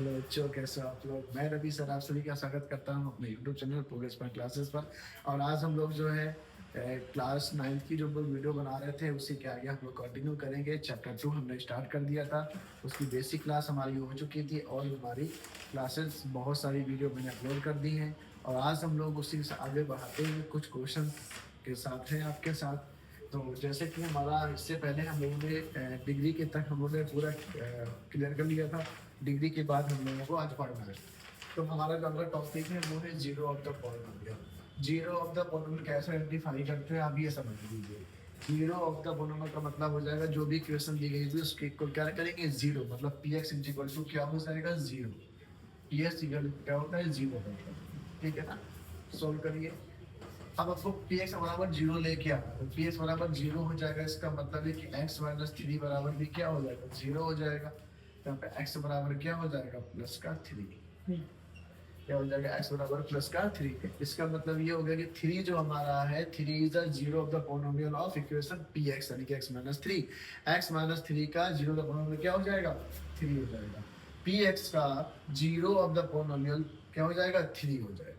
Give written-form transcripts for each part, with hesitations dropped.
Hello बच्चों, कैसे हो आप लोग। मैं रवि सर आप सभी का स्वागत करता हूं अपने YouTube channel progress point classes पर। और आज हम लोग जो है क्लास 9th की जो हम लोग वीडियो बना रहे थे उसी के आगे हम लोग कंटिन्यू करेंगे। चैप्टर 2 हमने स्टार्ट कर दिया था, उसकी बेसिक क्लास हमारी हो चुकी थी और हमारी क्लासेस बहुत सारी वीडियो मैंने अपलोड कर दी हैं। और आज हम लोग उसी से आगे बढ़ाते हुए कुछ क्वेश्चन के साथ हैं आपके साथ। तो जैसे कि हमारा इससे पहले हम लोगों ने डिग्री के तक हम लोगों ने पूरा क्लियर कर लिया था। डिग्री के बाद हम लोगों को आज पढ़ना है। तो हमारा जो अगला टॉपिक है वो है zero of the polynomial. Zero of the polynomial कैसे आइडेंटिफाई करते हैं आप ये समझ लीजिए। जीरो ऑफ द पॉलिनोमियल का मतलब हो जाएगा जो भी इक्वेशन दी गई थी उसके इक्वल क्या करेंगे, जीरो। मतलब पी एक्स इक्वल टू क्या हो जाएगा, जीरो। पी एक्स इक्वल क्या होता है, जीरो होता है। ठीक है ना। सोल्व करिए। अब आपको पी एक्स बराबर जीरो लेके आना, तो पी एक्स बराबर जीरो हो जाएगा। इसका मतलब है कि एक्स माइनस थ्री बराबर भी क्या हो जाएगा, जीरो हो जाएगा। यहाँ पे एक्स बराबर क्या हो जाएगा, प्लस का थ्री। क्या हो जाएगा, एक्स बराबर प्लस का थ्री। इसका मतलब ये हो गया कि थ्री जो हमारा है, three is the zero of the polynomial of equation P x, यानी कि x minus three. X minus three का जीरो ऑफ द पॉलिनोमियल क्या हो जाएगा, थ्री हो जाएगा। पी एक्स का जीरो ऑफ द पॉलिनोमियल क्या हो जाएगा, थ्री हो जाएगा।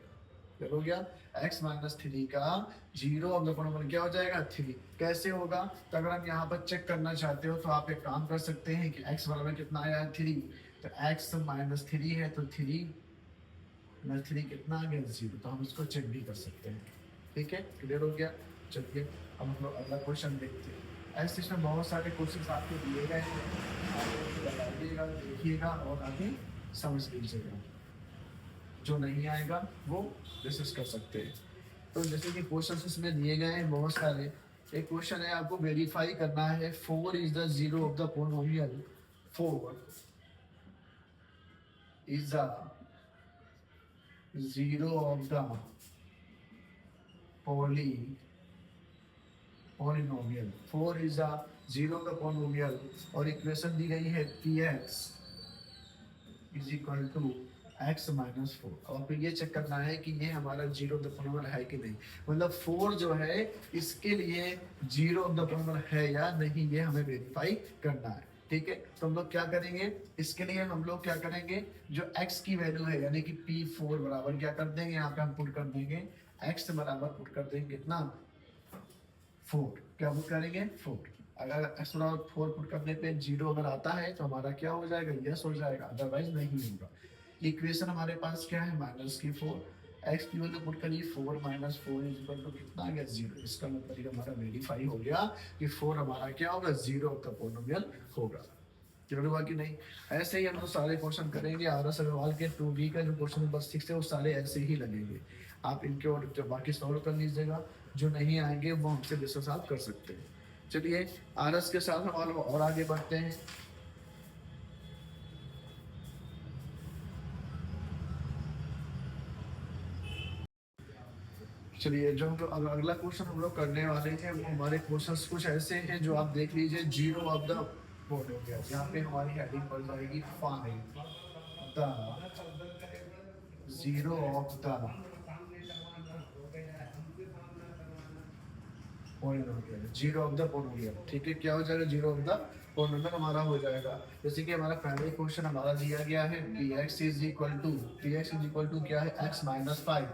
हो गया। x माइनस थ्री का जीरो ऑफ द पॉलिनोमियल क्या हो जाएगा, थ्री। कैसे होगा, तो अगर हम यहाँ पर चेक करना चाहते हो तो आप एक काम कर सकते हैं कि x बराबर कितना आया है, थ्री। तो x माइनस थ्री है तो थ्री माइनस थ्री कितना आ गया, जीरो। तो हम इसको चेक भी कर सकते हैं। ठीक है, क्लियर हो गया। चलिए अब हम लोग अगला क्वेश्चन देखते हैं। ऐसे इसमें बहुत सारे क्वेश्चन आपको दिए गए हैं, आप उसको लगाइएगा, देखिएगा और आगे समझ लीजिएगा। जो नहीं आएगा वो डिस्कस कर सकते हैं। तो जैसे कि क्वेश्चन इसमें दिए गए हैं बहुत सारे। एक क्वेश्चन है, आपको वेरीफाई करना है four is the zero of the polynomial. Four is the zero of the polynomial. Four is the zero of the polynomial और इक्वेशन दी गई है P X is equal to X minus four. अब आपको ये check करना है कि ये हमारा जीरो ऑफ द पॉलिनोमियल है कि नहीं। मतलब फोर जो है इसके लिए जीरो ऑफ द पॉलिनोमियल है या नहीं, ये हमें वेरीफाई करना है। ठीक है, तो हम लोग क्या करेंगे, इसके लिए हम लोग क्या करेंगे, जो x की वैल्यू है यानी कि p4 बराबर क्या कर देंगे, यहाँ पे हम पुट कर देंगे x बराबर पुट कर देंगे कितना, फोर। क्या पुट करेंगे, फोर। अगर x बराबर फोर पुट करने पे जीरो अगर आता है तो हमारा क्या हो जाएगा, यस हो जाएगा, अदरवाइज नहीं होगा। इक्वेशन हमारे पास क्या है, माइनस की फोर। एक्स की वैल्यू पुट करिए, four minus four is equal to कितना आ गया, जीरो। इसका मतलब ये हमारा वेरीफाई हो गया कि फोर हमारा क्या होगा, जीरो ऑफ द पॉलिनोमियल होगा। क्लियर हुआ कि नहीं। ऐसे ही हम लोग सारे क्वेश्चन करेंगे। आर एस अग्रवाल के 2B का जो क्वेश्चन नंबर 6 है वो सारे ऐसे ही लगेंगे। आप इनके और जो बाकी सॉल्व कर लीजिएगा। जो नहीं आएंगे वो हमसे डिस्कस आप कर सकते हैं। चलिए आर एस के साथ हम और आगे बढ़ते हैं। चलिए जो हम लोग अगला क्वेश्चन हम लोग करने वाले हैं वो हमारे क्वेश्चंस कुछ ऐसे हैं जो आप देख लीजिए। जीरो ऑफ द बोर्ड हो गया, यहाँ पे हमारी हेडिंग पड़ जाएगी find the zero of the polynomial. Zero of the polynomial, ठीक है, क्या हो जाएगा, जीरो ऑफ द पॉलिनोमियल हमारा हो जाएगा। जैसे कि हमारा पहले क्वेश्चन हमारा दिया गया है px इज इक्वल टू क्या है, x minus five.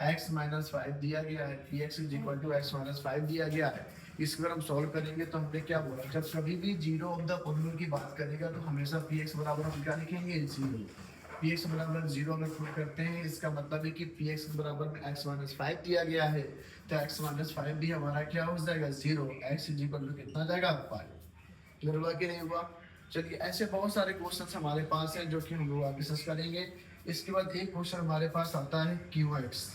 x minus five दिया गया है, px is equal to x minus five दिया गया है। इसको अगर हम सॉल्व करेंगे तो हमने क्या बोला, जब कभी भी जीरो ऑफ द पॉलिनोमियल की बात करेगा तो हमेशा px बराबर हम क्या लिखेंगे, जीरो। पी एक्स बराबर जीरो अगर पुट करते हैं इसका मतलब है कि पी एक्स बराबर में एक्स माइनस फाइव दिया गया है, तो एक्स माइनस फाइव भी हमारा क्या हो जाएगा, zero. X is equal to कितना जाएगा, फाइव। क्लियर हुआ कि नहीं हुआ। चलिए ऐसे बहुत सारे क्वेश्चन हमारे पास हैं जो कि हम लोग आगे डिस्कस करेंगे। इसके बाद एक क्वेश्चन हमारे पास आता है Q X.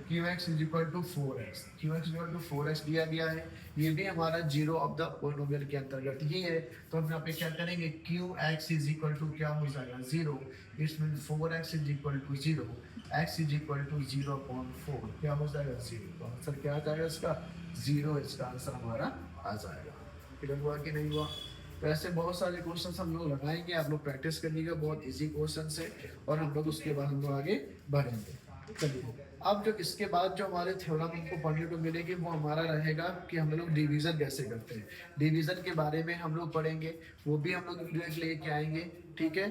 Q X is equal to four X. Q X equal to four X दिया गया है, ये भी हमारा जीरो ऑफ द पॉलिनोमियल के अंतर्गत ही है। तो हम यहाँ पे क्या करेंगे, Q X is equal to क्या हो जाएगा, जीरो। इसमें four X is equal to zero, X is equal to zero upon four, क्या हो जाएगा, जीरो। तो आंसर क्या आ जाएगा इसका, जीरो। इसका आंसर हमारा आ जाएगा। क्लियर हुआ कि नहीं हुआ। तो ऐसे बहुत सारे क्वेश्चन हम लोग लगाएंगे, आप लोग प्रैक्टिस करिएगा, बहुत इजी क्वेश्चन है। और हम लोग उसके बाद हम लोग आगे बढ़ेंगे। चलिए अब जो इसके बाद जो हमारे थ्योरम हमको पढ़ने को मिलेगी वो हमारा रहेगा कि हम लोग डिवीजन कैसे करते हैं। डिवीजन के बारे में हम लोग पढ़ेंगे, वो भी हम लोग लेके आएंगे। ठीक है,